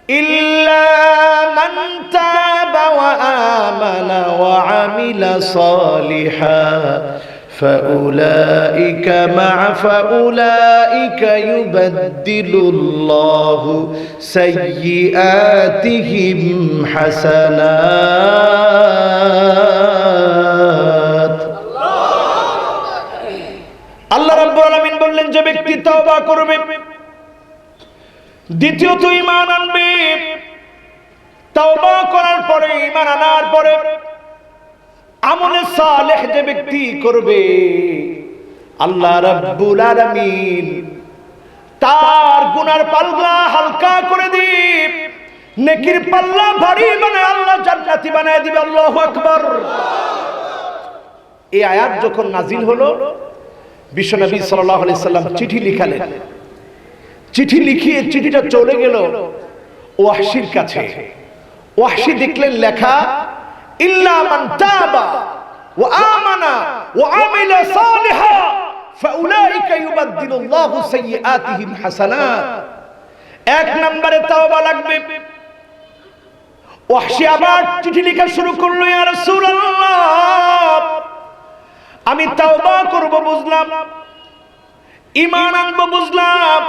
ইল্লা মান তাবা ওয়া আমানা ওয়া আমিলা সালিহান فأولئك يبدل الله سيئاتهم حسنات আল্লাহ রাব্বুল আলামিন বললেন যে ব্যক্তি তওবা করবে, দ্বিতীয়ত ঈমান আনবে, তওবা করার পরে ঈমান আনার পরে আমলে সালেহ যে ব্যক্তি করবে, আল্লাহ রাব্বুল আলামিন তার গুনার পাল্লা হালকা করে দিবে, নেকির পাল্লা ভারী বানায় আল্লাহ জান্নাতি বানায় দিবে। আল্লাহু আকবার। এই আয়াত যখন নাজিল হলো, বিশ্বনবী সাল্লাল্লাহু আলাইহি সাল্লাম চিঠি লিখালেন। চিঠি লিখিয়ে চিঠিটা চলে গেল ওয়াহশির কাছে। ওয়াহশি দেখলেন লেখা, ইল্লা মান তাবা ওয়া আমানা ওয়া আমিলা সালিহা ফাউলাইকা ইউবাদদিলুল্লাহু সাইয়্যাতিহিম হাসানাত। এক নম্বরে তওবা লাগবে। ওয়াহশি আবার চিঠি লেখা শুরু করলো, ইয়া রাসূলুল্লাহ, আমি তওবা করব বুঝলাম, ঈমান আনবো বুঝলাম,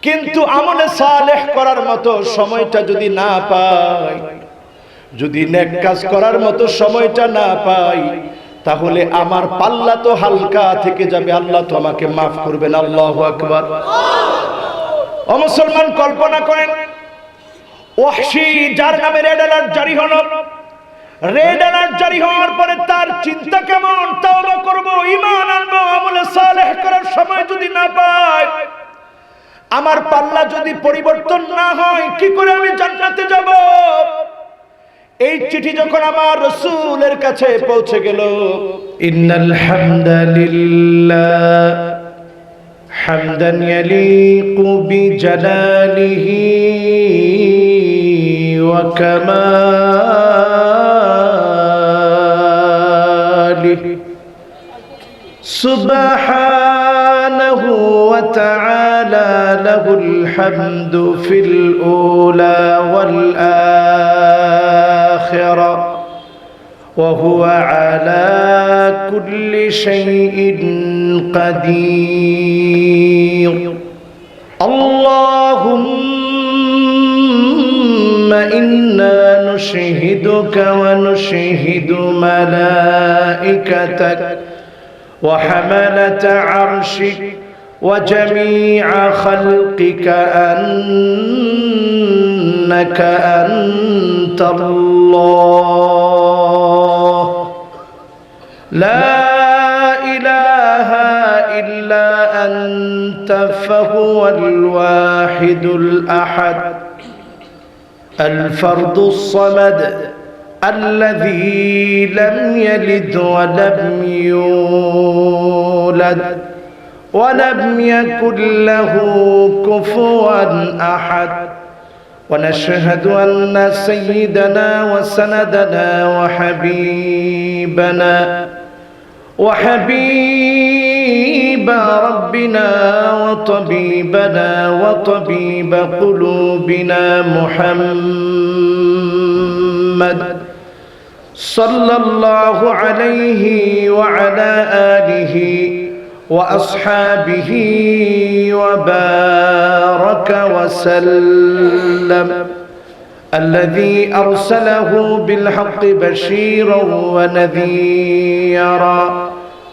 কিন্তু আমলে সালেহ করার মতো সময়টা যদি না পাই, যদি নেক কাজ করার মতো সময়টা না পাই, তাহলে আমার পাল্লা তো হালকা থেকে যাবে, আল্লাহ তো আমাকে মাফ করবেন। আল্লাহু আকবার। ও মুসলমান, কল্পনা করেন ওয়াহশি যার নামে রেড অ্যালার্ট জারি হলো, রেড অ্যালার্ট জারি হওয়ার পরে তার চিন্তা কেমন, তওবা করব, ঈমান আনবো, আমলে সালেহ করার সময় যদি না পাই, আমার পাল্লা যদি পরিবর্তন না হয়, কি করে আমি জান্নাতে যাব? এই চিঠি যখন আমার রাসূলের কাছে পৌঁছে গেল, ইন্নাল হামদালিল্লাহ হামদান ইয়ালিকু বিজালালিহি ওয়া কামালিহি সুবহানাহু ওয়া তাআলা লাহুল হামদু ফিল উলা ওয়াল আখিরা ওয়া হুয়া আলা কুল্লি শাইইন কাদির। আল্লাহুম্মা ইন্না নুশহিদুকা ওয়া নুশহিদু মালাইকাতাক وحملة عرشك وجميع خلقك أنك أنت الله لا إله إلا أنت فهو الواحد الأحد الفرد الصمد الذي لم يلد ولم يولد ولم يكن له كفوا أحد. ونشهد أن سيدنا وسندنا وحبيب ربنا وطبيبنا وطبيب قلوبنا محمد صلى الله عليه وعلى آله وأصحابه وبارك وسلم الذي أرسله بالحق بشيرا ونذيرا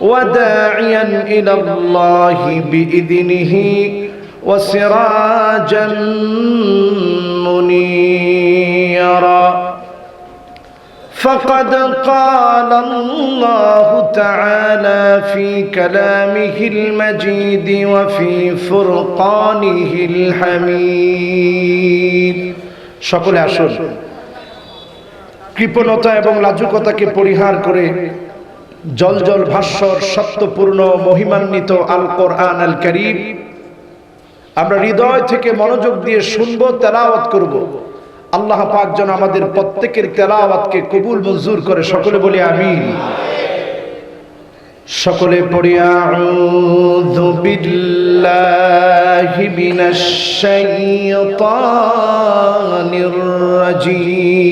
وداعيا إلى الله بإذنه وسراجا منيرا. فقد قال الله تعالى في كلامه المجيد وفي فرقانه الحميد. সকলে আসুন কৃপণতা এবং লাজুকতাকে পরিহার করে জলজল ভাস্বর সত্যপূর্ণ মহিমান্বিত আল কোরআন আল কারীম আমরা হৃদয় থেকে মনোযোগ দিয়ে শুনবো, তেলাওয়াত করব। আল্লাহ পাক যেন আমাদের প্রত্যেকের তেলাওয়াতকে কবুল মঞ্জুর করে। সকলে বলি আমিন। সকলে পড়ি আউযু বিল্লাহি মিনাশ শাইতানির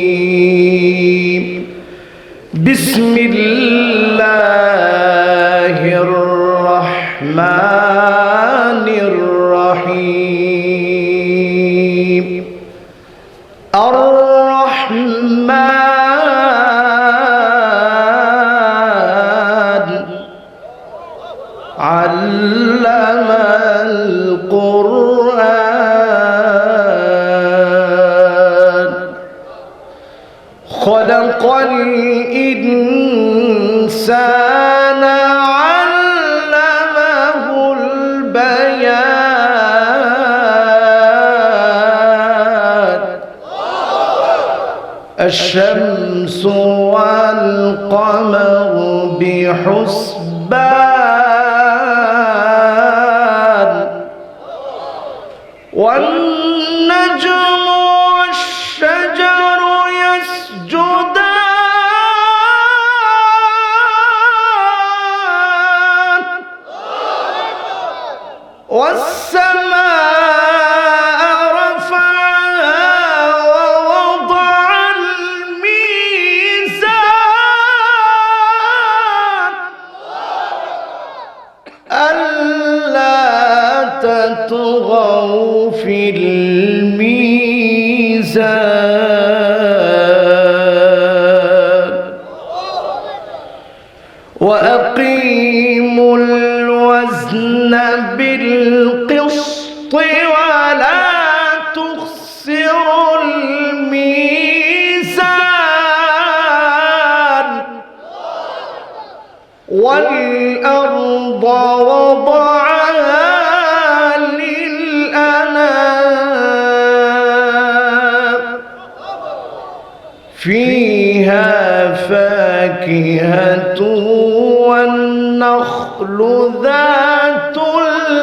الرجيم بسم الله الرحمن الرحيم الرحمن علم القرآن خلق الإنسان علمه البيان الشمس والقمر بحسبان والنجم والشجر يسجدان والسماء رفعها ووضع الميزان ألا تطغوا في الميزان وأقيموا الوزن بالقسط ولا تخسروا الميزان والأرض وضعها للأنام فيها فاكهة والنخل ذات الأكمام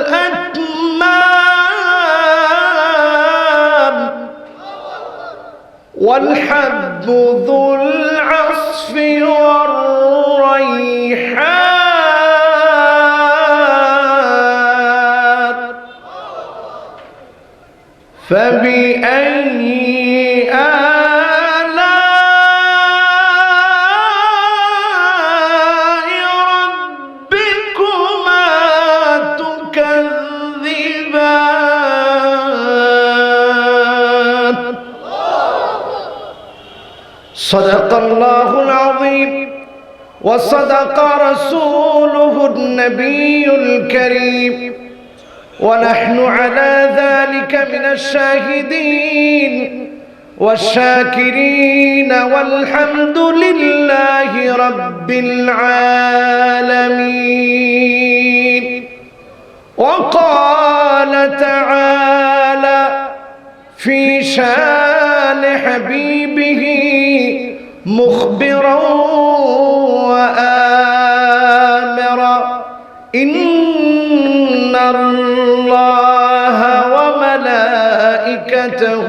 والحب ذو العصف والريحان فبأي آلاء ربكما تكذبان صدق الله العظيم وصدق رسوله النبي الكريم ونحن على ذلك من الشاهدين والشاكرين والحمد لله رب العالمين وقال تعالى في شان حبيبه مخبرا وآمرا إن الله وملائكته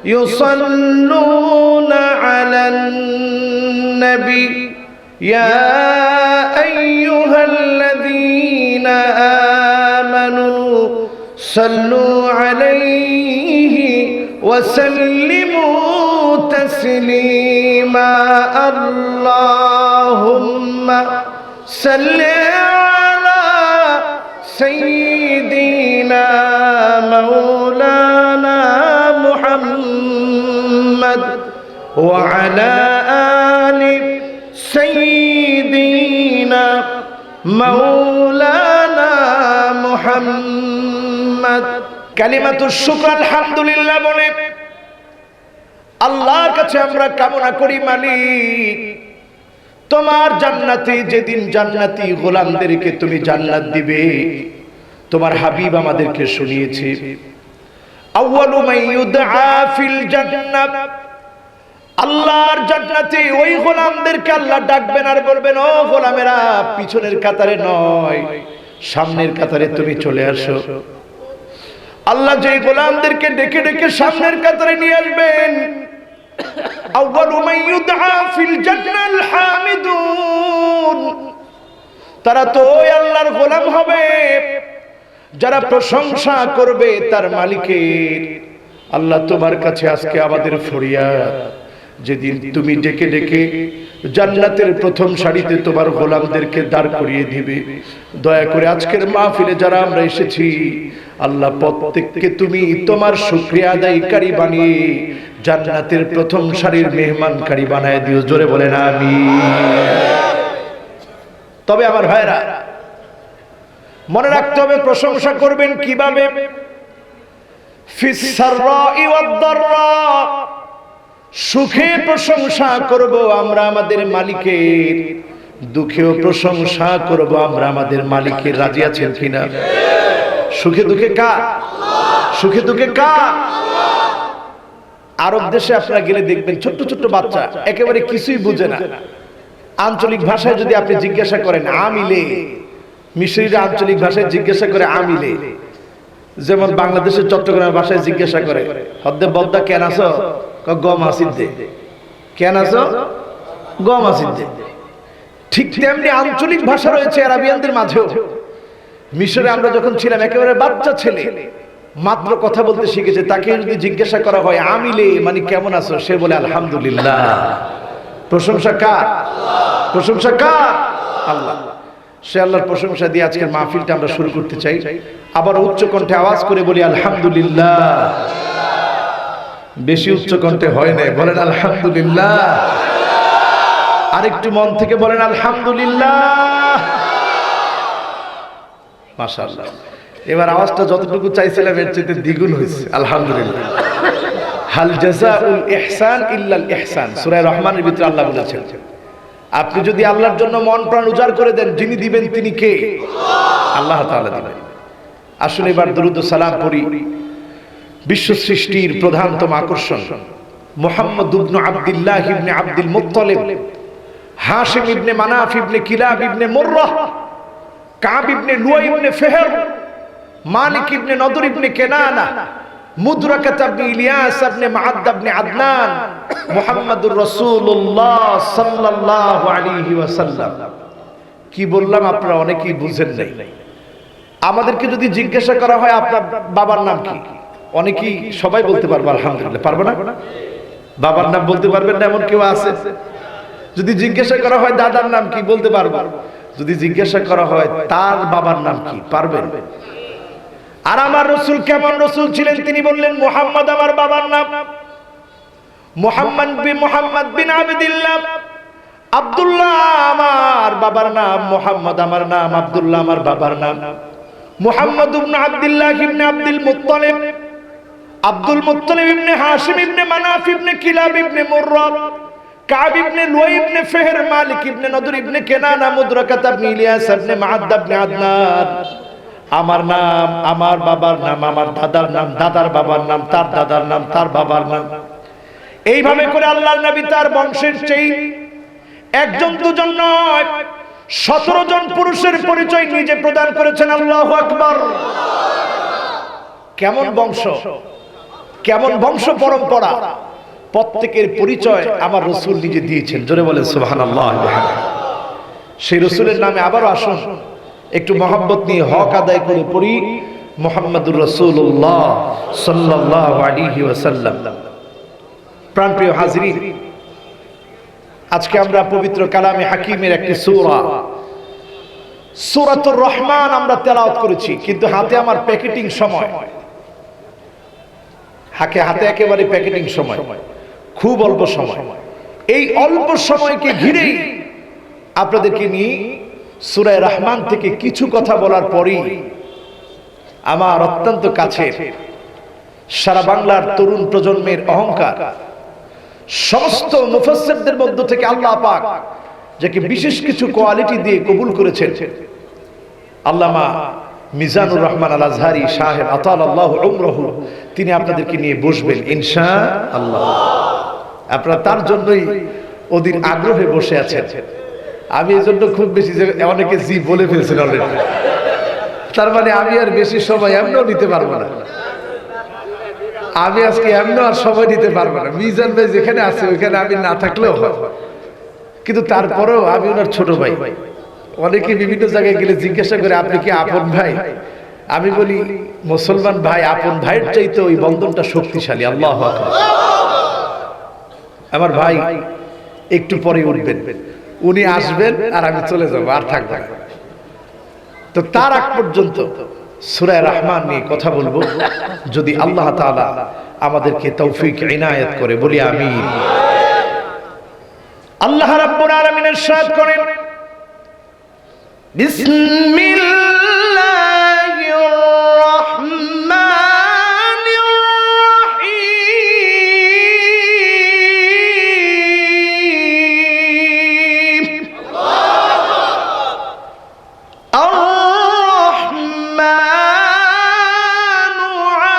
يصلون على النبي يا أيها الذين آمنوا صلوا عليه وسلموا تسليما اللهم صل على سيدنا مولانا محمد وعلى آل سيدنا مولانا محمد কালিমাতুশ শুকর আলহামদুলিল্লাহ বলে আল্লাহর কাছে আমরা কামনা করি মালিক তোমার জান্নাতে যেদিন জান্নাতি গোলামদেরকে তুমি জান্নাত দিবে তোমার হাবিব আমাদেরকে শুনিয়েছে আউয়ালু মাইয়ুদআ ফিল জান্নাত আল্লাহর জান্নাতে ওই গোলামদেরকে আল্লাহ ডাকবেন আর বলবেন ও গোলামেরা পিছনের কাতারে নয় সামনের কাতারে তুমি চলে আসো আল্লাহ যেই গোলামদেরকে ডেকে ডেকে সামনের কাতারে নিয়ে আসবেন আউয়ালু মাইয়ুদআ ফিল জান্নাল হামিদুন তারা তো ওই আল্লাহর গোলাম হবে যারা প্রশংসা করবে তার মালিকের আল্লাহ তোমার কাছে আজকে আমাদের ফরিয়াদ, যেদিন তুমি ডেকে ডেকে জান্নাতের প্রথম সারিতে তোমার গোলামদেরকে দাঁড় করিয়ে দিবে, দয়া করে আজকের মাহফিলে যারা আমরা এসেছি আল্লাহ প্রত্যেককে তুমি তোমার শুকরিয়া আদায়কারী বানিয়ে জান্নাতের প্রথম সারির মেহমানকারী বানায় দিও। জোরে বলেন আমিন। তবে আমার ভাইরা, মনে রাখতে হবে প্রশংসা করবেন কিভাবে? ফিস সাররাই ওয়াদ দাররা, সুখে প্রশংসা করব আমরা আমাদের মালিকের, দুঃখেও প্রশংসা করব আমরা আমাদের মালিকের। রাজি আছেন কিনা? সুখে দুঃখে কার? সুখে দুঃখে কার? আরব দেশে আপনারা গেলে দেখবেন ছোট্ট ছোট্ট বাচ্চা একেবারে কিছুই বুঝে না, আঞ্চলিক ভাষায় যদি আপনি জিজ্ঞাসা করেন আমিলে, মিশরীরা আঞ্চলিক ভাষায় জিজ্ঞাসা করে আমিলে, যেমন বাংলাদেশের চট্টগ্রামের ভাষায় জিজ্ঞাসা করে হদ্দে বদ্দা কেন আছো? গম আসিদ্দে। কেন আছো? গম আসিদ্দে। ঠিক তেমনি আঞ্চলিক ভাষা রয়েছে আরাবিয়ানদের মাঝেও। মিশরে আমরা যখন ছিলাম একেবারে বাচ্চা ছেলে মাত্র কথা বলতে শিখেছে, তাকে যদি জিজ্ঞাসা করা হয় আমিলে মানে কেমন আছো, সে বলে আলহামদুলিল্লাহ। প্রশংসা কার? প্রশংসা কার? আল্লাহ। সে আল্লাহর প্রশংসা দিয়ে আজকের মাহফিলটা আমরা শুরু করতে চাই। আবার উচ্চ কণ্ঠে আওয়াজ করে বলি আলহামদুলিল্লাহ। বেশি উচ্চ কণ্ঠে হয় না, বলেন আলহামদুলিল্লাহ। আরেকটু মন থেকে বলেন আলহামদুলিল্লাহ। মাশাআল্লাহ। এবার আওয়াজটা যতটুকু চাইছিলাম এর চেয়ে দ্বিগুণ হয়েছে। আলহামদুলিল্লাহ। হাল জাযাউল ইহসান ইল্লাল ইহসান, সূরা রহমানের ভিতরে আল্লাহ বলেছেন আপনি যদি আল্লাহর জন্য মন প্রাণ উজাড় করে দেন, যিনি দিবেন তিনি কে? আল্লাহ তাআলা দিবেন। আসলে এবার দরুদ ও সালাম পড়ি বিশ্ব সৃষ্টির প্রধানতম আকর্ষণ মুহাম্মদ ইবনে আব্দুল্লাহ ইবনে আব্দুল মুত্তালিব, হাশিম ইবনে মানাফ ইবনে কিলাব ইবনে মুররাহ, কাব ইবনে লুয়াই ইবনে ফিহর, মালিক ইবনে নদর ইবনে কেনানা, মুদরাকাত ইবনে ইলিয়াস ইবনে মাআদ ইবনে আদনান, মুহাম্মাদুর রাসূলুল্লাহ সাল্লাল্লাহু আলাইহি ওয়াসাল্লাম। কি বললাম আপনারা অনেকেই বুঝেন নাই। আমাদেরকে যদি জিজ্ঞাসা করা হয় আপনার বাবার নাম কি, অনেকেই সবাই বলতে পারবে আলহামদুলিল্লাহ। পারবো না? বাবার নাম বলতে পারবেন না এমন কেউ আছে? যদি জিজ্ঞাসা করা হয় দাদার নাম কি, বলতে পারবো। যদি জিজ্ঞাসা করা হয় তার বাবার নাম কি, পারবেন? আর আমার রাসূল কেমন রাসূল ছিলেন? তিনি বললেন মুহাম্মদ আমার বাবার নাম, মুহাম্মদ বিন আবদুল্লাহ, আব্দুল্লাহ আমার বাবার নাম, মুহাম্মদ আমার নাম, আব্দুল্লাহ আমার বাবার নাম। মুহাম্মদ ইবনে আব্দুল্লাহ ইবনে আব্দুল মুত্তালিব, আব্দুল মুত্তালিব ইবনে হাশিম ইবনে মানাফ ইবনে কিলাব ইবনে মুররাহ, কাব ইবনে লুয়াই ইবনে ফিহর, মালিক ইবনে নদর ইবনে কেনানা, মুদরাকাত ইবনে ইলিয়াস ইবনে মাআদ ইবনে আদনান। আমার নাম, আমার বাবার নাম, আমার দাদার নাম, দাদার বাবার নাম, তার দাদার নাম, তার বাবার নাম। এইভাবে করে আল্লাহর নবী তার বংশের চেয়ে একজন দুজন নয় 17 জন পুরুষের পরিচয় নিজে প্রদান করেছেন। আল্লাহু আকবার। কেমন বংশ, কেমন বংশ পরম্পরা, প্রত্যেকের পরিচয় আমার রাসূল নিজে দিয়েছেন। জোরে বলেন সুবহানাল্লাহ। সেই রাসূলের নামে আবারও আসুন একটু মহব্বত নিয়ে হক আদায় করে পড়ি মুহাম্মাদুর রাসূলুল্লাহ সাল্লাল্লাহু আলাইহি ওয়াসাল্লাম। প্রাণপ্রিয় হাজিরিন, আজকে আমরা পবিত্র কালামে হাকিমের একটি সূরা সূরাতুর রহমান আমরা তেলাওয়াত করেছি, কিন্তু হাতে আমার প্যাকেটিং সময়, হাতে একেবারে প্যাকেটিং সময়, খুব অল্প সময়। এই অল্প সময়কে ঘিরেই আপনাদেরকে নিয়ে সূরা রহমান থেকে কিছু কথা বলার পরই আমার অত্যন্ত কাছের সারা বাংলার তরুণ প্রজন্মের অহংকার, সমস্ত মুফাসসিরদের মধ্য থেকে আল্লাহ পাক যাকে বিশেষ কিছু কোয়ালিটি দিয়ে কবুল করেছেন, আল্লামা মিজানুর রহমান আল আজহারি সাহেব আতালাল্লাহু উমরহু, তিনি আপনাদেরকে নিয়ে বসবেন ইনশাআল্লাহ। আপনারা তার জন্যই ওদিন আগ্রহে বসে আছেন। আমি এই জন্য খুব বেশি, অনেকে জি বলে ফেলছেন অলরেডি, তার মানে আমি আর বেশি সময় এমনও নিতে পারবো না। আমি আজকে এমনও আর সময় নিতে পারবো না। মিজান ভাই যেখানে আছে ওইখানে আমি না থাকলেও হয়, কিন্তু তারপরেও আমি ওনার ছোট ভাই। অনেকে বিভিন্ন জায়গায় গেলে জিজ্ঞাসা করে আপনি কি আপন ভাই? আমি বলি মুসলমান ভাই আপন ভাইয়ের চাইতে ওই বন্ধনটা শক্তিশালী। আল্লাহু আকবার। আমার ভাই একটু পরে উঠবেন, উনি আসবেন আর আমি চলে যাব, আর থাকবো না। তো তার আগ পর্যন্ত সূরা রহমান নিয়ে কথা বলবো, যদি আল্লাহ তাআলা আমাদেরকে তৌফিক ইনায়াত করে, বলি আমিন। আল্লাহ রাব্বুল আলামিন ইরশাদ করেন, বিসমিল্লাহির রাহমানির রাহিম। আর-রাহমানু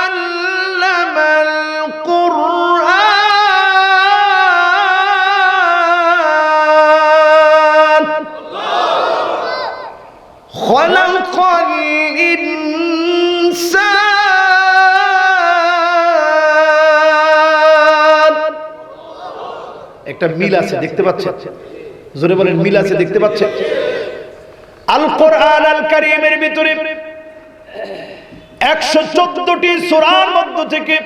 আল্লামাল কুরআন খলাকাল ইনসান। একটা মিল আছে, দেখতে পাচ্ছেন? জোরে বলেন, মিল আছে, দেখতে পাচ্ছেন? আল কোরআন আল কারীমের ভিতরে 114টি সূরার মধ্য থেকে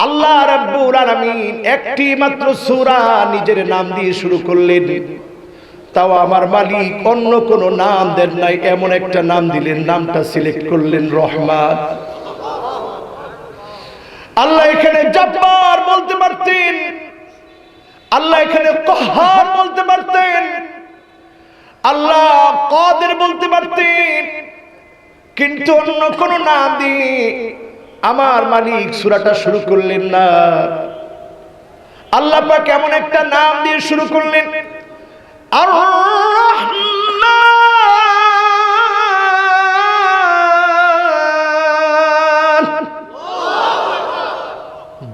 আল্লাহ রাব্বুল আলামিন একটি মাত্র সূরা নিজের নাম দিয়ে শুরু করলেন। তাও আমার মালিক অন্য কোন নাম দেন নাই, এমন একটা নাম দিলেন, নামটা সিলেক্ট করলেন রহমান। আল্লাহ এখানে জব্বার বলতে পারতেন, আল্লাহ এখানে কহার বলতে পারতেন, আল্লাহ কাদের বলতে পারতেন, কিন্তু অন্য কোন নাম দিয়ে আমার মালিক সূরাটা শুরু করলেন না। আল্লাহ পাক এমন একটা নাম দিয়ে শুরু করলেন, আর-রহমান,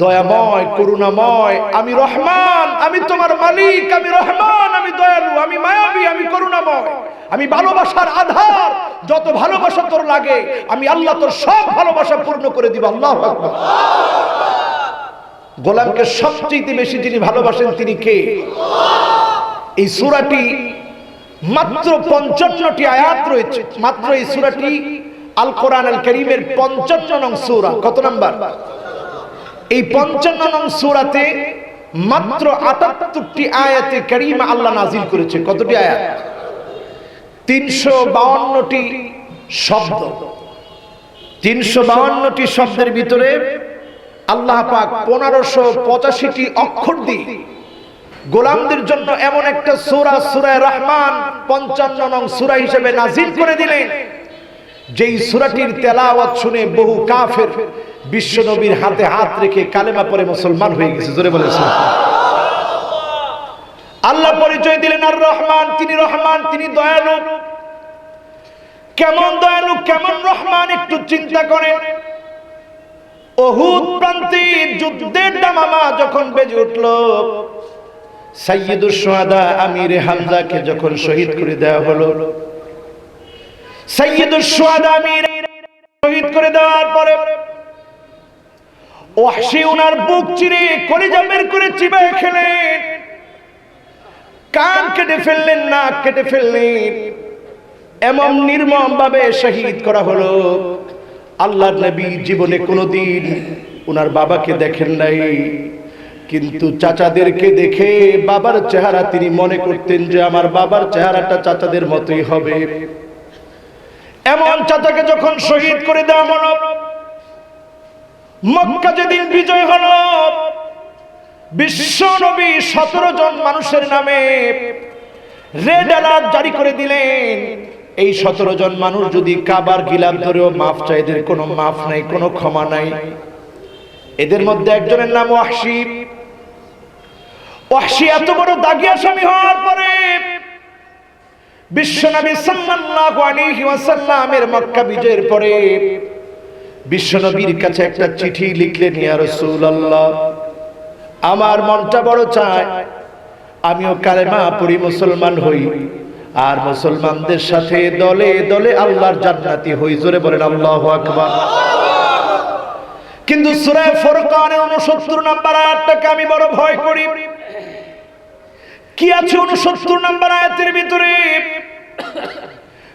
দয়াময় করুণাময়। আমি রহমান, আমি তোমার মালিক, আমি রহমান, আমি দয়ালু, আমি মায়াবী, আমি করুণাময়, আমি ভালোবাসার আধার। যত ভালোবাসা তোর লাগে আমি আল্লাহ তোর সব ভালোবাসা পূর্ণ করে দিব। আল্লাহু আকবার। গোলামকে সবচেয়ে বেশি যিনি ভালোবাসেন তিনি কে? এই সূরাটি মাত্র 55টি আয়াত রয়েছে। মাত্র এই সূরাটি আল কোরআন আল কারীমের 55 নং সূরা। কত নাম্বার? এই 55 নং সূরাতে মাত্র 78টি আয়াতে কারীমা আল্লাহ নাযিল করেছে। কতটি আয়াত? 352টি শব্দ। 352টি শব্দের ভিতরে আল্লাহ পাক 1585টি অক্ষর দিয়ে গোলামদের জন্য এমন একটা সূরা, সূরা রহমান 55 নং সূরা হিসেবে নাযিল করে দিলেন, যেই সূরাটির তেলাওয়াত শুনে বহু কাফের বিশ্ব নবীর হাতে হাত রেখে কালেমা পড়ে মুসলমান হয়ে গেছে। জোরে বলেন সুবহানাল্লাহ। আল্লাহ পরিচয় দিলেন আর রহমান, তিনি রহমান, তিনি দয়ালু। কেমন দয়ালু, কেমন রহমান একটু চিন্তা করেন। উহুদ প্রান্তে যুদ্ধের দামামা যখন বেজে উঠল, সাইয়্যিদুশ শুহাদা আমিরে হামজাকে যখন শহীদ করে দেওয়া হলো, সাইয়্যিদুশ শুহাদা আমির শহীদ করে দেওয়ার পরে ওয়াহশী ওনার বুক চিরে কলিজা বের করে চিবায় খেলেন, কান কেটে ফেললেন, নাক কেটে ফেললেন। এমন নির্মম ভাবে শহীদ করা হলো। আল্লাহর নবী জীবনে কোনোদিন ওনার বাবাকে দেখেন নাই, কিন্তু চাচাদেরকে দেখে বাবার চেহারা তিনি মনে করতেন যে আমার বাবার চেহারাটা চাচাদের মতোই হবে। এমন চাচাকে যখন শহীদ করে দেওয়া হলো, মক্কা যেদিন বিজয় হলো, বিশ্ব নবী 17 জন মানুষের নামে রেড অ্যালার্ট জারি করে দিলেন। এই 17 জন মানুষ যদি কাবার গিলাফ ধরেও মাফ চায়, এদের কোনো মাফ নাই, কোনো ক্ষমা নাই। এদের মধ্যে একজনের নাম ওয়াহশী। ওয়াহশী এত বড় দাগী আসামি হওয়ার পরে বিশ্বনবী সাল্লাল্লাহু আলাইহি ওয়াসাল্লামের মক্কা বিজয়ের পরে বিশ্বনবীর কাছে একটা চিঠি লিখলেন, ইয়া রাসূলুল্লাহ, আমার মনটা বড় চায় আমিও কালেমা পড়ি, মুসলমান হই, আর মুসলমানদের সাথে দলে দলে আল্লাহর জান্নাতি হই। জোরে বলেন আল্লাহু আকবার। কিন্তু সূরা ফুরকানের 69 নম্বর আয়াতটাকে আমি বড় ভয় করি। কি আছে 69 নম্বর আয়াতের ভিতরে?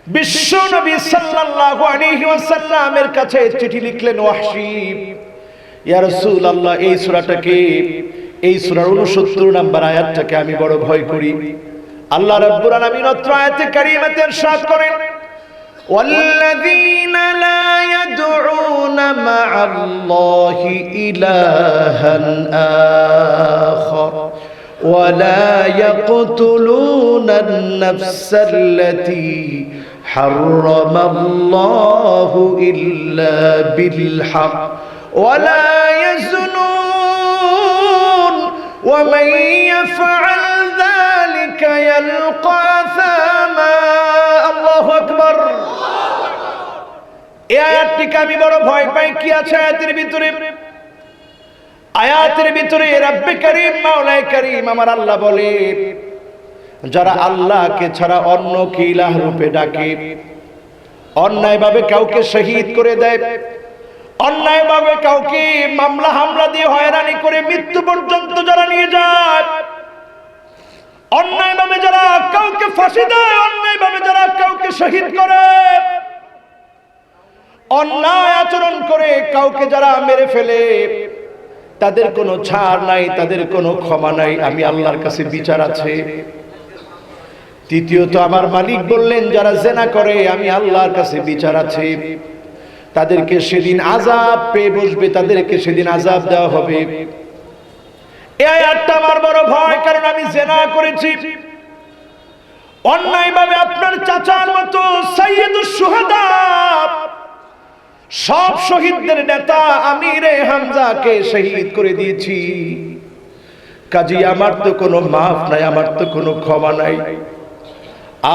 বিশ্ব নবী সাল্লাল্লাহু আলাইহি ওয়াসাল্লামের কাছে চিঠি লিখলেন ওয়াহশী, ইয়া রাসূলুল্লাহ, এই সূরাটাকে, এই সূরার 69 নম্বর আয়াতটাকে আমি বড় ভয় করি। আল্লাহ রাব্বুল আলামিন অত্র আয়াতে কারীমাতে ইরশাদ করেন, والذين لا يدعون مع الله إلها آخر ولا يقتلون النفس التي حرم الله إلا بالحق ولا يزنون ومن يفعل ذلك يلقى أثاما الله أكبر। এই আয়াতটিকে আমি বড় ভয় পাই। কি আছে আয়াতের ভিতরে? আয়াতের ভিতরে রব্বে করিম, মাওলায়ে করিম আমার আল্লাহ বলে, যারা আল্লাহকে ছাড়া অন্যকে ইলাহ রূপে ডাকে, অন্যায়ভাবে কাউকে শহীদ করে দেয়, অন্যায়ভাবে কাউকে মামলা হামলা দিয়ে হয়রানি করে মৃত্যু পর্যন্ত যারা নিয়ে যায়, অন্যায়ভাবে যারা কাউকে ফাঁসি দেয়, অন্যায়ভাবে যারা কাউকে শহীদ করে, অন্যায় আচরণ করে কাউকে যারা মেরে ফেলে, তাদের কোনো ছাড় নাই, তাদের কোনো ক্ষমা নাই, আমি আল্লাহর কাছে বিচার আছে। তৃতীয়ত আমার মালিক বললেন, যারা জেনা করে আমি আল্লাহর কাছে বিচার আছে, তাদেরকে সেদিন আযাব পেয়ে বসবে, তাদেরকে সেদিন আযাব দেওয়া হবে। এই আয়াতটা আমার বড় ভয়, কারণ আমি জেনা করেছি অন্যায়ভাবে। আপনার চাচার মতো সাইয়্যিদুশ শুহাদা, সব শহীদদের নেতা আমিরে হামজাকে শহীদ করে দিয়েছি। কাজী আমার তো কোনো মাফ নাই, আমার তো কোনো ক্ষমা নাই।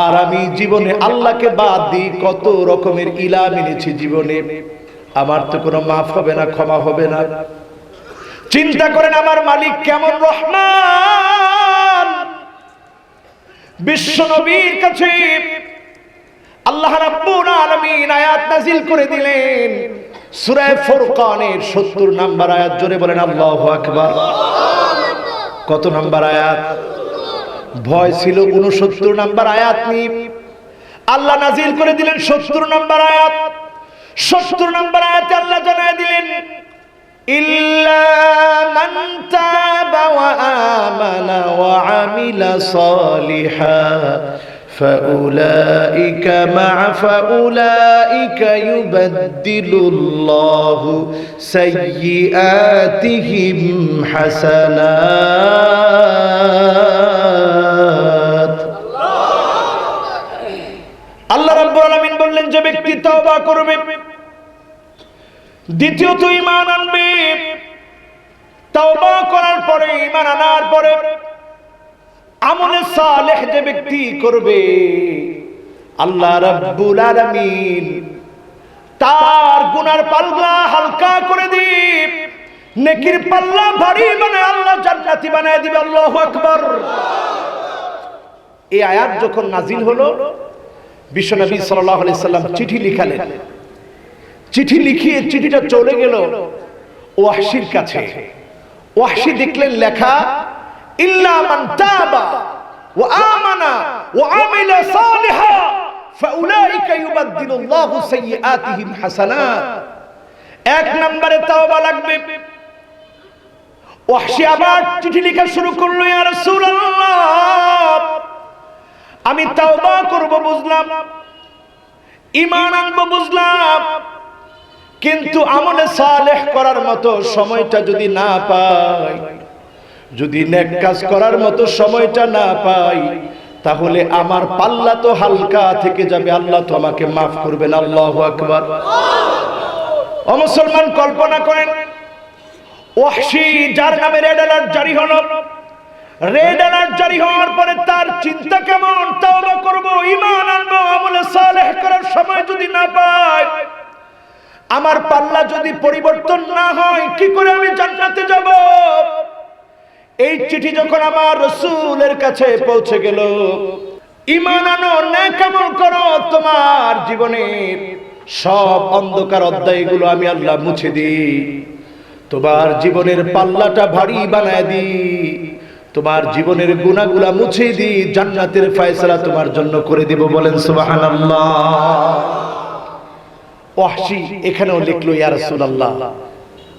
আর আমি জীবনে আল্লাহকে বাদ দিয়ে কত রকমের ইলাহ মেনেছি জীবনে, আমার তো কোনো মাফ হবে না, ক্ষমা হবে না। চিন্তা করেন আমার মালিক কেমন রহমান। বিশ্ব নবীর কাছে আল্লাহ রাব্বুল আলামিন আয়াত নাযিল করে দিলেন, সূরা ফুরকানের 70 নম্বর আয়াত। জোরে বলেন আল্লাহু আকবার। কত নম্বর আয়াত? ভয় ছিল 69 নম্বর আয়াত নিয়ে, আল্লাহ নাযিল করে দিলেন 70 নম্বর আয়াত। 70 নম্বর আয়াতে আল্লাহ জানায় দিলেন, ইল্লা মান তাবা ওয়া আমানা ওয়া আমিলা সালিহান فأولئك يبدل الله سيئاتهم حسنات। আল্লাহ রাব্বুল আলামিন বললেন, যে ব্যক্তি তওবা করবে, দ্বিতীয়ত ঈমান আনবে, তওবা করার পরে, ঈমান আনার পরে আমলে সালেহ যে ব্যক্তি করবে, আল্লাহ রাব্বুল আলামিন তার গুনার পাল্লা হালকা করে দিবে, নেকির পাল্লা ভারী বানায় আল্লাহ জান্নাতি বানায় দিবে। আল্লাহু আকবার। এই আয়াত যখন নাজিল হলো, বিশ্বনবী সাল্লাল্লাহু আলাইহি সাল্লাম চিঠি লিখালেন। চিঠি লিখিয়ে চিঠিটা চলে গেল ওয়াহশীর কাছে। ওয়াহশী দেখলেন লেখা, ইল্লা মান তাবা ওয়া আমানা ওয়া আমিলা সালিহা ফাউলাইকা ইউবাদদিলুল্লাহু সাইয়্যাতিহিম হাসানাত। এক নম্বরে তওবা লাগবে। ওয়াহশী আবার চিঠি লেখা শুরু করলো, ইয়া রাসূলুল্লাহ, আমি তওবা করব বুঝলাম, ঈমান আনবো বুঝলাম, কিন্তু আমলে সালেহ করার মতো সময়টা যদি না পাই, যদি নেক কাজ করার মতো সময়টা না পাই, তাহলে আমার পাল্লা তো হালকা থেকে যাবে, আল্লাহ তো আমাকে মাফ করবেন। আল্লাহু আকবার। ও মুসলমান, কল্পনা করেন ওয়াহশী যার নামে রেড অ্যালার্ট জারি হলো, রেড অ্যালার্ট জারি হওয়ার পরে তার চিন্তা কেমন, তওবা করব, ঈমান আনবো, আমলে সালেহ করার সময় যদি না পাই, আমার পাল্লা যদি পরিবর্তন না হয়, কি করে আমি জান্নাতে যাব? এই চিঠি যখন আমার রাসূলের কাছে পৌঁছে গেল, ঈমান আনো, নেক আমল করো, তোমার জীবনের সব অন্ধকার অধ্যায়গুলো আমি আল্লাহ মুছে দিই, তোমার জীবনের পাল্লাটা ভারী বানায় দিই, তোমার জীবনের গুনাহগুলা মুছে দিই, জান্নাতের ফয়সালা তোমার জন্য করে দিব। বলেন সুবহানাল্লাহ। ওয়াহশী এখানেও লিখলো, ইয়া রাসূলুল্লাহ,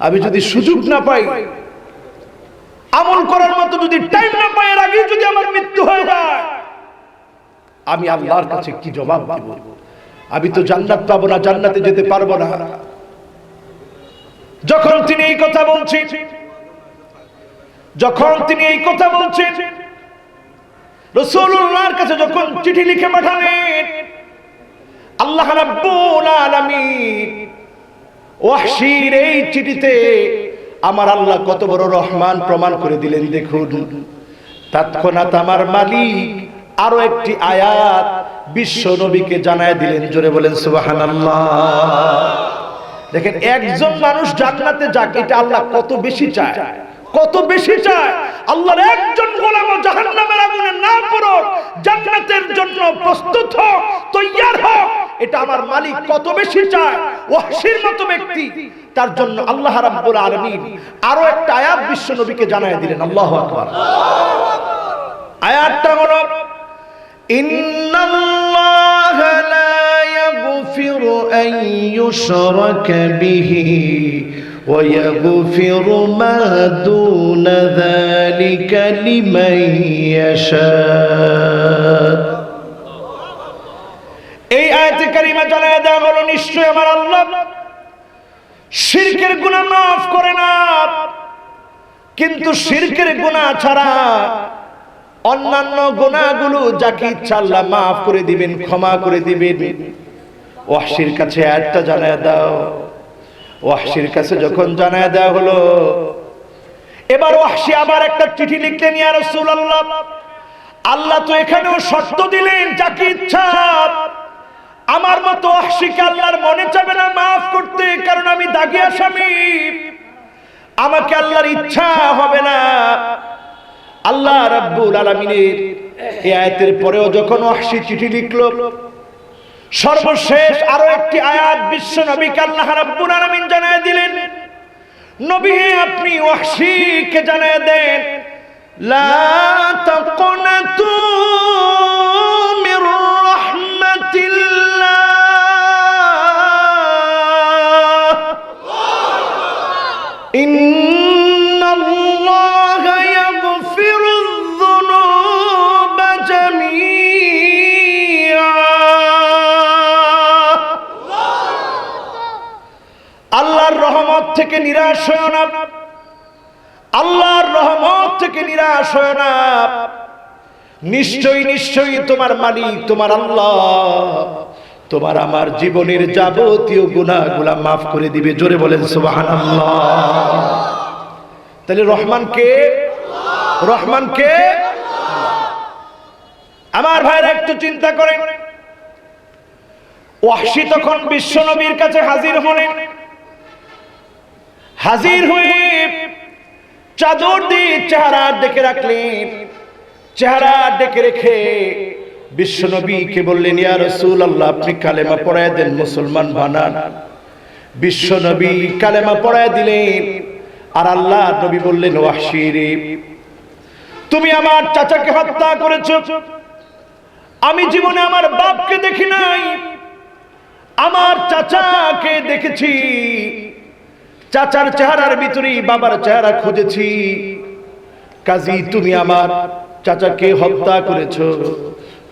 আমি যদি সুযোগ না পাই, আমল করার মতো যদি টাইম না পাই, এর আগে যদি আমার মৃত্যু হয়ে যায়, আমি আল্লাহর কাছে কি জবাব দেব? আমি তো জান্নাত পাবো না, জান্নাতে যেতে পারবো না। যখন তিনি এই কথা বলছেন, রাসূলুল্লাহর কাছে যখন চিঠি লিখে পাঠালেন, আল্লাহ রাব্বুল আলামিন ওয়াহশীর এই চিঠিতে আমার আল্লাহ কত বড় রহমান প্রমাণ করে দিলেন। দেখুন, তৎক্ষণাৎ আমার মালিক আরো একটি আয়াত বিশ্ব নবীকে জানায় দিলেন। জোরে বলেন সুবহানাল্লাহ। দেখেন, একজন মানুষ জান্নাতে যাক, এটা আল্লাহ কত বেশি চায়, কত বেশি চায়। আল্লাহর একজন গোলাম জাহান্নামের আগুনে না পড়ুক, জান্নাতের জন্য প্রস্তুত হোক, তৈয়ার হোক, এটা আমার মালিক কত বেশি চায়। ওয়াহশীর মতো ব্যক্তি, তার জন্য আল্লাহ রাব্বুল আলামিন আরো একটা আয়াত বিশ্ব নবীকে জানায় দিলেন। আল্লাহু আকবার। আয়াতটা হলো, ইন্নাল্লাহা লা ইয়াগফিরু আন ইউশরাকা বিহি ওয়া ইয়াগফিরু মা দুনা যালিকা লিমান ইয়াশা। এই আয়াতে কারিমা জানায় দেওয়া হলো, নিশ্চয় আমার আল্লাহ শিরকের গুনাহ মাফ করে না, কিন্তু শিরকের গুনাহ ছাড়া অন্যান্য গুনাহগুলো যাকে ইচ্ছা আল্লাহ মাফ করে দিবেন, ক্ষমা করে দিবেন। ওয়াহশীর কাছে আয়াতটা জানায় দাও। ওয়াহশীর কাছে যখন জানায় দেওয়া হলো, এবার ওয়াহশী আবার একটা চিঠি লিখলেন, ইয়া রাসূলুল্লাহ, আল্লাহ তো এখানেও শর্ত দিলেন, যাকে ইচ্ছা আমার মতো ওয়াহশীকে আল্লাহর মনে চাবে না মাফ করতে, কারণ আমি দাগী আসামি, আমাকে আল্লাহর ইচ্ছা হবে না। আল্লাহ রাব্বুল আলামিনের এই আয়াতের পরেও যখন ওয়াহশী চিঠি লিখলো, সর্বশেষ আরো একটি আয়াত বিশ্ব নবীকে আল্লাহ রাব্বুল আলামিন জানায় দিলেন। নবী, আপনি ওয়াহশীকে জানায় দেন, লা তাকনাতু মির রাহমাতিল্লাহ, ইন্নাল্লাহা ইয়াগফিরুয যুনুবা জামিআ। আল্লাহর রহমত থেকে নিরাশ হয়ো না, আল্লাহর রহমত থেকে নিরাশ হয়ো না। নিশ্চয়ই নিশ্চয়ই তোমার মালিক, তোমার আল্লাহ, তোমার আমার জীবনের যাবতীয় গুনাহগুলো মাফ করে দিবে। জোরে বলেন সুবহানাল্লাহ। তাহলে রহমান কে? রহমান কে? আমার ভাইরা একটু চিন্তা করেন, ওয়াহশী তখন বিশ্ব নবীর কাছে হাজির হলেন। হাজির হয়ে চাদর দিয়ে চেহারা ডেকে রাখলেন। চেহারা ডেকে রেখে বিশ্ব নবীকে বললেন, ইয়া রাসূলুল্লাহ, আপনি কালেমা পড়ায় দেন, মুসলমান বানান। বিশ্ব নবী কালেমা পড়ায় দিলেন। আর আল্লাহ নবী বললেন, ওয়াহশী রে, তুমি আমার চাচাকে হত্যা করেছো। আমি জীবনে আমার বাপকে দেখি নাই, আমার চাচাকে দেখেছি। চাচার চেহারার ভিতরেই বাবার চেহারা খুঁজেছি। কাজী তুমি আমার চাচাকে হত্যা করেছো।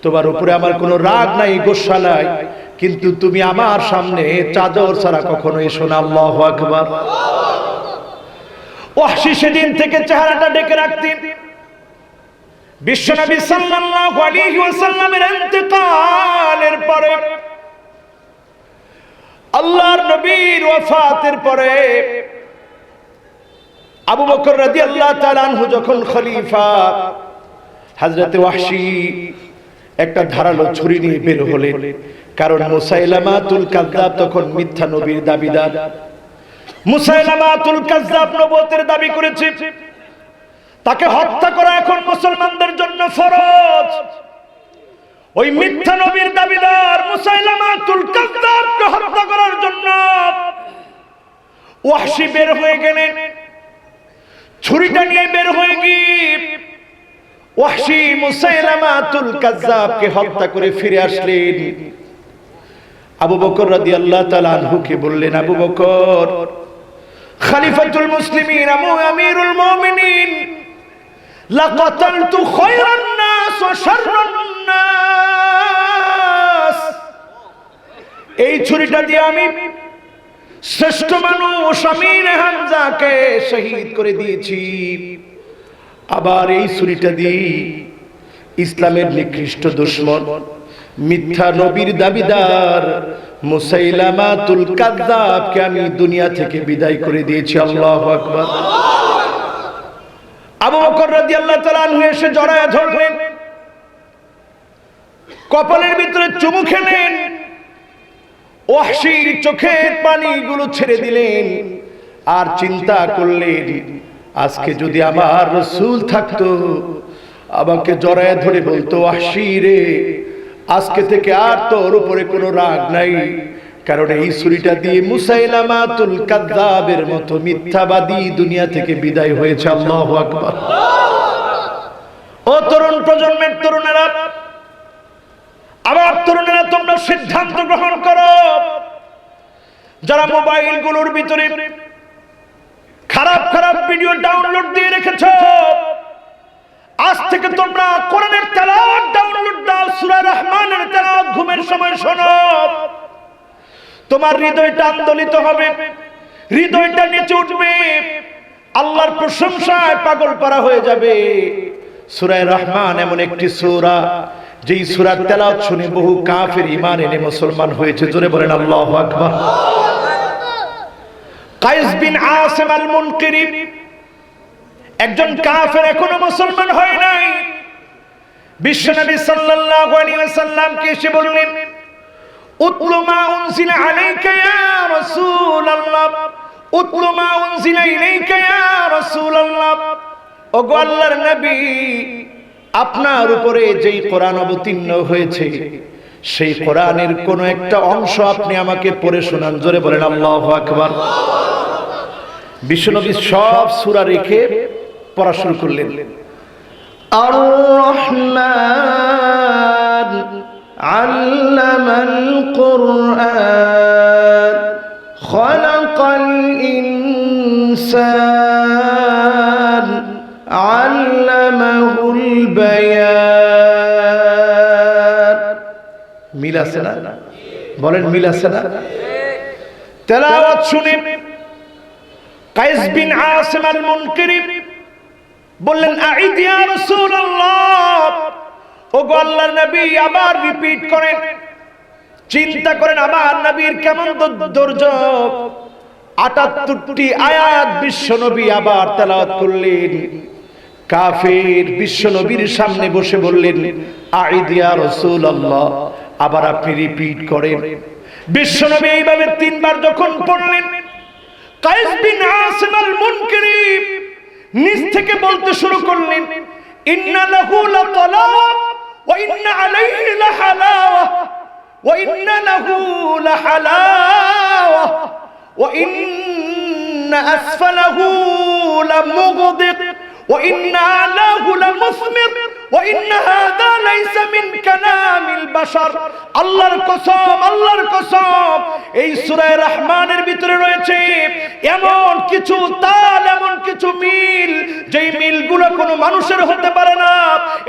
তোমার উপরে আমার কোনো রাগ নাই, গোসা নাই, কিন্তু তুমি আমার সামনে চাদর ছাড়া কখনো এসো না। আল্লাহু আকবার। ওয়াহশী সেদিন থেকে চেহারাটা ডেকে রাখতেন। বিশ্বনবী সাল্লাল্লাহু আলাইহি ওয়াসাল্লামের ইন্তেকালের পরে, আল্লাহর নবীর ওয়াফাতের পরে, আবু বকর রাদিয়াল্লাহু তাআলা আনহু যখন খলিফা, হযরত ওয়াহশী একটা ধারালো ছুরি নিয়ে বের হলেন। কারণ মুসাইলামাতুল কাযযাব তখন মিথ্যা নবীর দাবিদার। মুসাইলামাতুল কাযযাব নবুয়তের দাবি করেছে, তাকে হত্যা করা এখন মুসলমানদের জন্য ফরজ। ওই মিথ্যা নবীর দাবিদার মুসাইলামাতুল কাযযাবকে হত্যা করার জন্য ওয়াহশী বের হয়ে গেলেন। ছুরিটা নিয়ে বের হয়ে গিয়ে ওয়াহশী মুসাইলামাতুল কাযযাবকে হত্যা করে ফিরে আসলেন। আবু বকর রাদিয়াল্লাহু তাআলা আনহুকে বললেন, আবু বকর খলিফাতুল মুসলিমিন, আমিরুল মুমিনিন, লাকাতালতু খায়রান নাস ওয়া শাররান নাস, এই ছুরিটা দিয়ে আমি শ্রেষ্ঠ মানুষ আমির হামজাকে শহীদ করে দিয়েছি। আবার এই ছুরিটা দিয়ে ইসলামের নিকৃষ্ট দুশমন, মিথ্যা নবীর দাবিদার মুসাইলামাতুল কাযযাবকে আমি দুনিয়া থেকে বিদায় করে দিয়েছি। আল্লাহু আকবার। আবু বকর রাদিয়াল্লাহু তাআলা আনহু এসে জড়ায় ধরলেন, কপালের ভিতরে চুমু খেলেন, ওয়াহশীর চোখের পানিগুলো ছেড়ে দিলেন, আর চিন্তা করলেন, আজকে যদি আমার রাসূল থাকতো আমাকে জড়ায় ধরে বলতো, ওয়াহশী রে, আজকে থেকে আর তোর উপরে কোনো রাগ নাই, কারণ এই ছুরিটা দিয়ে মুসাইলামাতুল কাযযাবের মতো মিথ্যাবাদী দুনিয়া থেকে বিদায় হয়েছে। আল্লাহু আকবার। ও তরুণ প্রজন্মের তরুণেরা, আমার তরুণেরা, তোমরা সিদ্ধান্ত গ্রহণ করো, যারা মোবাইলগুলোর ভিতরে খারাপ খারাপ ভিডিও ডাউনলোড দিয়ে রেখেছো, আজ থেকে তোমরা কোরআনের তেলাওয়াত ডাউনলোড দাও, সূরা রহমানের তেলাওয়াত ঘুমের সময় শোনো। তোমার হৃদয়টা আন্দোলিত হবে, হৃদয়টা নেচে উঠবে, আল্লাহর প্রশংসায় পাগল পারা হয়ে যাবে। সূরা রহমান এমন একটি সূরা, যেই সূরার তেলাওয়াত শুনে বহু কাফের ঈমান এনে মুসলমান হয়েছে। জোরে বলেন আল্লাহু আকবার। কায়েস বিন আসিম আল মুনকিরি, একজন কাফের, এখনো মুসলমান হয় নাই। বিশ্বনবী সাল্লাল্লাহু আলাইহি ওয়াসাল্লামকে এসে বললেন, উতলু মা উনজিলা আলাইকা ইয়া রাসূলুল্লাহ, উতলু মা উনজিলা ইলাইকা ইয়া রাসূলুল্লাহ। ওগো আল্লাহর নবী, আপনার উপরে যেই কোরআন অবতীর্ণ হয়েছে সেই কোরআনের কোন একটা অংশ আপনি আমাকে পড়ে শোনান। জোরে বলেন আল্লাহু আকবার। বিশ্বনবী সব সূরা রেখে পড়া শুরু করলেন। আর রহমান আল্লামাল কুরআন খালাকাল ইনসান আল্লামাহুল বায়ান। মিল আছে না? বলেন মিল আছে না? তেলাওয়াত শুনে কায়েস বিন আসিম আল মুনকিরি বললেন, আইদ ইয়া রাসূলুল্লাহ। ওগো আল্লাহর নবী, আবার রিপিট করেন। চিন্তা করেন আমার নবীর কেমন ধৈর্য। ৭৮টি আয়াত বিশ্বনবী আবার তেলাওয়াত করলেন। কাফের বিশ্বনবীর সামনে বসে বললেন, আইদ ইয়া রাসূলুল্লাহ, আবার আপনি রিপিট করেন। বিশ্বনবী এইভাবে ৩ বার যখন পড়লেন, কায়েস বিন আসিম আল মুনকিরি নিজ থেকে বলতে শুরু করলেন, ইন্না লাহু লাতালাব ওয়া ইন্না আলাইহি লাহালাওয়া ওয়া ইন্না লাহু লাহালাওয়া ওয়া ইন্না আসফালাহু লামুগদিক ওয়া ইন্না আলাহু লামুসমির ওয়া ইন্না হাযা লাইসা মিন কালামিল বাশার। আল্লাহর কসম, আল্লাহর কসম, এই সূরা রহমানের ভিতরে রয়েছে এমন কিছু তাল, এমন কিছু মিল, যেই মিলগুলো কোনো মানুষের হতে পারে না।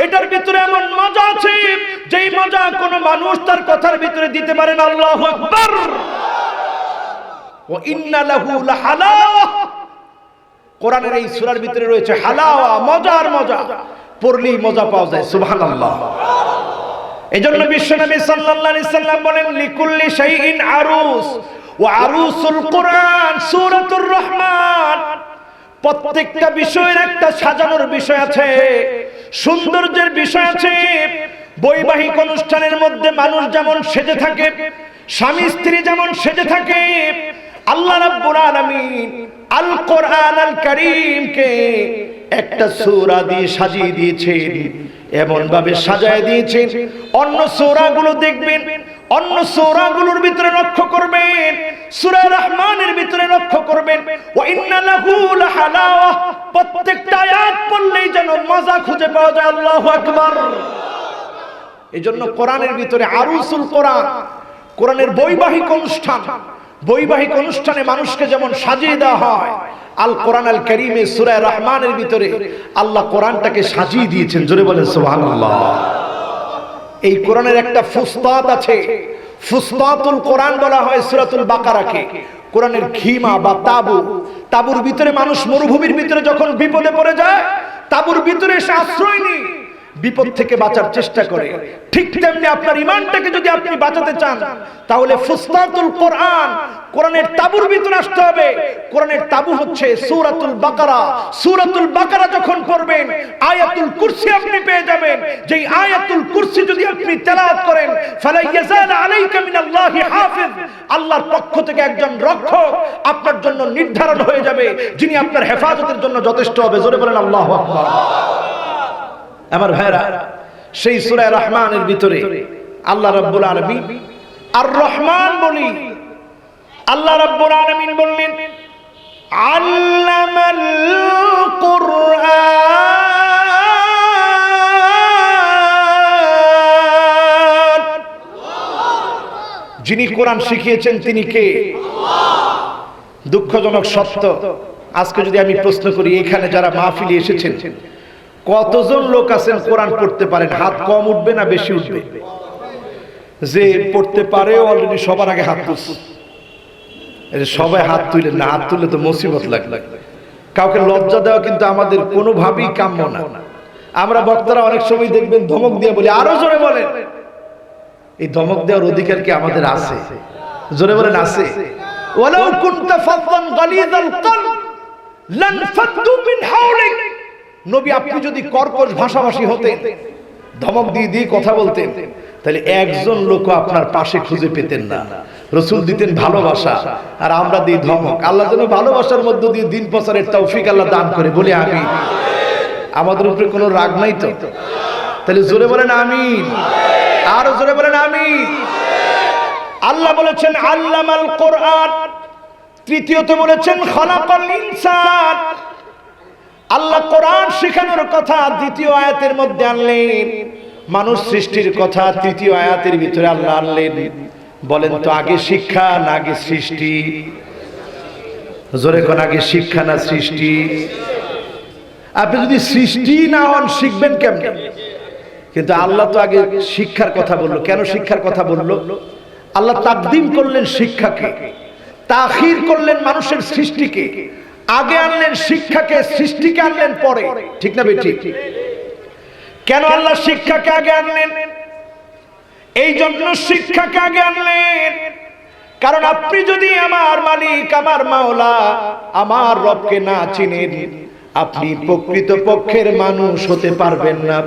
এটার ভিতরে এমন মজা আছে যেই মজা কোনো মানুষ তার কথার ভিতরে দিতে পারে না। আল্লাহু আকবার। ওয়া ইন্না লাহু লাহালাওয়া, কোরআনের এই সূরার ভিতরে রয়েছে হালাওয়া, মজার মজা, পড়লেই মজা পাওয়া যায়। সুবহানাল্লাহ। এজন্য বিশ্বনবী সাল্লাল্লাহু আলাইহি সাল্লাম বলেন, লিকুল্লি শাইইন আরুস ওয়া আরুসুল কোরআন সূরাতুর রহমান। প্রত্যেকটা বিষয়ের একটা সাজানোর বিষয় আছে, সৌন্দর্যের বিষয় আছে। বৈবাহিক অনুষ্ঠানের মধ্যে মানুষ যেমন সেজে থাকে, স্বামী স্ত্রী যেমন সেজে থাকে, আল্লাহ রাব্বুল আলামিন আল কোরআন আল কারীমকে একটা সূরা দিয়ে সাজিয়ে দিয়েছেন, এমন ভাবে সাজায় দিয়েছেন। অন্য সূরাগুলো দেখবেন, অন্য সূরাগুলোর ভিতরে লক্ষ্য করবেন সূরা রহমানের ভিতরে লক্ষ্য করবেন, ওয়া ইন্না লাহু লাহালাওয়া, প্রত্যেকটা আয়াত পড়লেই যেন মজা খুঁজে পাওয়া যায়। আল্লাহু আকবার। এজন্য কোরআনের ভিতরে আরুসুল কোরআন, কোরআনের বৈবাহিক অনুষ্ঠান, বৈবাহিক অনুষ্ঠানে মানুষকে যেমন সাজিয়ে দেওয়া হয়, আল কোরআন আল কারীমে সূরা রহমানের ভিতরে আল্লাহ কোরআনটাকে সাজিয়ে দিয়েছেন। জোরে বলেন সুবহানাল্লাহ। এই কোরআনের একটা ফুসতাত আছে, ফুসতাতুল কোরআন বলা হয় সূরাতুল বাকারাকে। কোরআনের খিমা বা তাবু, তাবুর ভিতরে মানুষ মরুভূমির ভিতরে যখন বিপদে পড়ে যায়, তাবুর ভিতরে সে আশ্রয় নেয়, বিপদ থেকে বাঁচার চেষ্টা করে। ঠিক তেমনি আপনার ঈমানটাকে যদি আপনি বাঁচাতে চান, তাহলে ফুসতাতুল কোরআন, কোরআনের তাবুর ভিতরে আসতে হবে। কোরআনের তাবু হচ্ছে সূরাতুল বাকারা। সূরাতুল বাকারা যখন পড়বেন, আয়াতুল কুরসি আপনি পেয়ে যাবেন। যেই আয়াতুল কুরসি যদি আপনি তেলাওয়াত করেন, ফালা ইয়াজাল আলাইকা মিনাল্লাহি হাফিজ, আল্লাহর পক্ষ থেকে একজন রক্ষক আপনার জন্য নির্ধারণ হয়ে যাবে, যিনি আপনার হেফাজতের জন্য যথেষ্ট হবে। জোরে বলেন আল্লাহু আকবার। আমার ভাইরা, সেই সূরা রহমানের ভিতরে আল্লাহ রাব্বুল আলামিন আর রহমান বলি, আল্লাহ রাব্বুল আলামিন বললেন আল্লামাল কুরআন, যিনি কোরআন শিখিয়েছেন তিনি কে? দুঃখজনক সত্য, আজকে যদি আমি প্রশ্ন করি, এখানে যারা মাহফিলে এসেছেন কতজন লোক আছেন কোরআন পড়তে পারেন? হাত কম উঠবে না বেশি উঠবে? যে পড়তে পারে অলরেডি সবার আগে হাত তুলছে। সবাই হাত তুলে না, হাত তুললে তো মুসিবত লাগে। কাউকে লজ্জা দেওয়া কিন্তু আমাদের কোনোভাবেই কাম্য না। আমরা বক্তারা অনেক সময় দেখবেন ধমক দিয়ে বলি, আরো জোরে বলেন। এই ধমক দেওয়ার অধিকার কি আমাদের আছে? জোরে বলেন আছে। ওয়ালাউ কুনতা ফাদদান গালিযাল কলব লান ফাদ্দু মিন হাওলিক, নবী আপনি যদি কর্কশ ভাষাভাষী হতেন, ধমক দিয়ে দিয়ে কথা বলতেন, তাহলে একজন লোক আপনার পাশে খুঁজে পেতেন না। রাসূল দিতেন ভালোবাসা, আর আমরা দিই ধমক। আল্লাহ যেন ভালোবাসার মধ্য দিয়ে দিন প্রচারের তৌফিক আল্লাহ দান করে, বলি আমিন। আমাদের উপরে কোনো রাগ নাই তো? তাহলে জোরে বলেন আমিন, আর জোরে বলেন আমিন। আল্লাহ বলেছেন আল্লামাল কোরআন, তৃতীয়ত বলেছেন খালাকাল ইনসান। আল্লাহ কোরআন শেখানোর কথা দ্বিতীয় আয়াতের মধ্যে আনলেন, মানুষ সৃষ্টির কথা তৃতীয় আয়াতের ভিতরে আল্লাহ আনলেন। বলেন তো আগে শিক্ষা না আগে সৃষ্টি? জোরে কোন আগে শিক্ষা না সৃষ্টি? আপনি যদি সৃষ্টি না হন শিখবেন কেমনে? কিন্তু আল্লাহ তো আগে শিক্ষার কথা বললো। কেন শিক্ষার কথা বললো? আল্লাহ তাকদিম করলেন শিক্ষাকে, তাখির করলেন মানুষের সৃষ্টিকে। আগে আনলেন শিক্ষাকে, সৃষ্টিকে আনলেন পরে। ঠিক না বেঠি? কেন আল্লাহ শিক্ষাকে আগে আনলেন? এই জন্য শিক্ষাকে আগে আনলেন, কারণ আপনি যদি আমার মালিক, আমার মাওলা, আমার রবকে না চিনেন, আপনি প্রকৃত পক্ষের মানুষ হতে পারবেন না।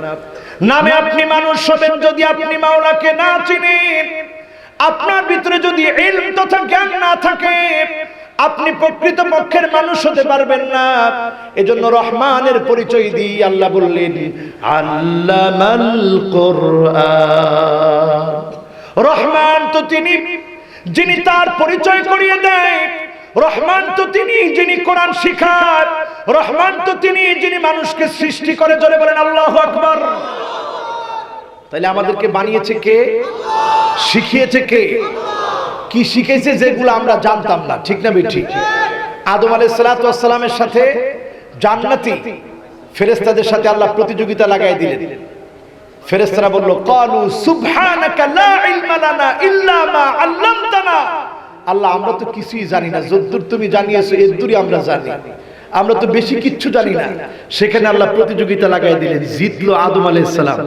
নামে আপনি মানুষ হবেন, যদি আপনি মাওলাকে না চিনেন, আপনার ভিতরে যদি ইলম তথা জ্ঞান না থাকে, আপনি প্রকৃত পক্ষের মানুষ হতে পারবেন না। এজন্য রহমানের পরিচয় দিয়ে আল্লাহ বললেন আল্লামাল কোরআন। রহমান তো তিনি যিনি তার পরিচয় করিয়ে দেয়, রহমান তো তিনি যিনি কোরআন শিখায়, রহমান তো তিনি যিনি মানুষকে সৃষ্টি করে। জোরে বলেন আল্লাহু আকবার। তাহলে আমাদেরকে বানিয়েছে কে? শিখিয়েছে কে? কি শিখেছে যেগুলো আমরা জানতাম না? ঠিক না বেঠিক? আদম আলাইহিস সালাতু ওয়াস সালামের সাথে জান্নাতি ফেরেশতাদের সাথে আল্লাহ প্রতিযোগিতা লাগাই দিলেন। ফেরেশতারা বলল ক্বালু সুবহানাকা লা ইলমা লানা ইল্লা মা আল্লামতানা। আল্লাহ আমরা তো কিছুই জানি না, যদ্দূর তুমি জানিয়েছো এদ্দূরই আমরা জানি, আমরা তো বেশি কিচ্ছু জানি না। সেখানে আল্লাহ প্রতিযোগিতা লাগাই দিলেন, জিতলো আদম আলাইহিস সালাম,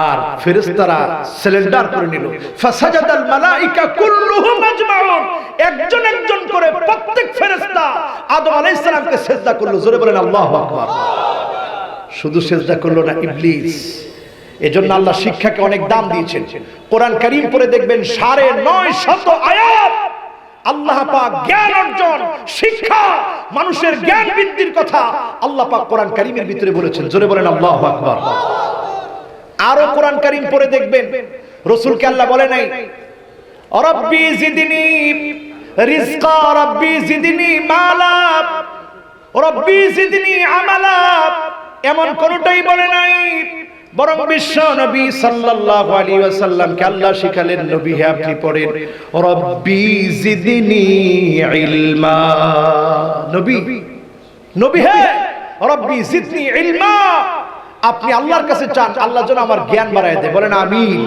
আর ফেরেশতারা সারেন্ডার করে নিল। ফাসাজাদাল মালাইকা কুল্লুহুম আজমাউন, একজন একজন করে প্রত্যেক ফেরেশতা আদম আলাইহিস সালামকে সিজদা করলো। জোরে বলেন আল্লাহু আকবার। শুধু সিজদা করলো না, ইবলিস। এজন্য আল্লাহ শিক্ষাকে অনেক দাম দিয়েছেন। কোরআন কারীম পড়ে দেখবেন 950 আয়াত আল্লাহ পাক জ্ঞান অর্জন, শিক্ষা, মানুষের জ্ঞান বৃদ্ধির কথা আল্লাহ পাক কোরআন কারীমের ভিতরে বলেছেন। জোরে বলেন আল্লাহু আকবার। আরো কোরআন কারীম পড়ে দেখবেন রাসূলকে আল্লাহ বলে নাই রব্বি জিদনি রিজকা রাব্বি জিদনি মালা, রাব্বি জিদনি আমালা, এমন কোনটাই বলে নাই। বরং বিশ্ব নবী সাল্লাল্লাহু আলাইহি ওয়াসাল্লামকে আল্লাহ শিখালেন, নবী হে আপনি পড়েন রাব্বি জিদনি ইলমা। নবী হে রাব্বি জিদনি ইলমা, আপনি আল্লাহর কাছে চান আল্লাহ যেন আমার জ্ঞান বাড়ায় দেয়। বলেন আমিন।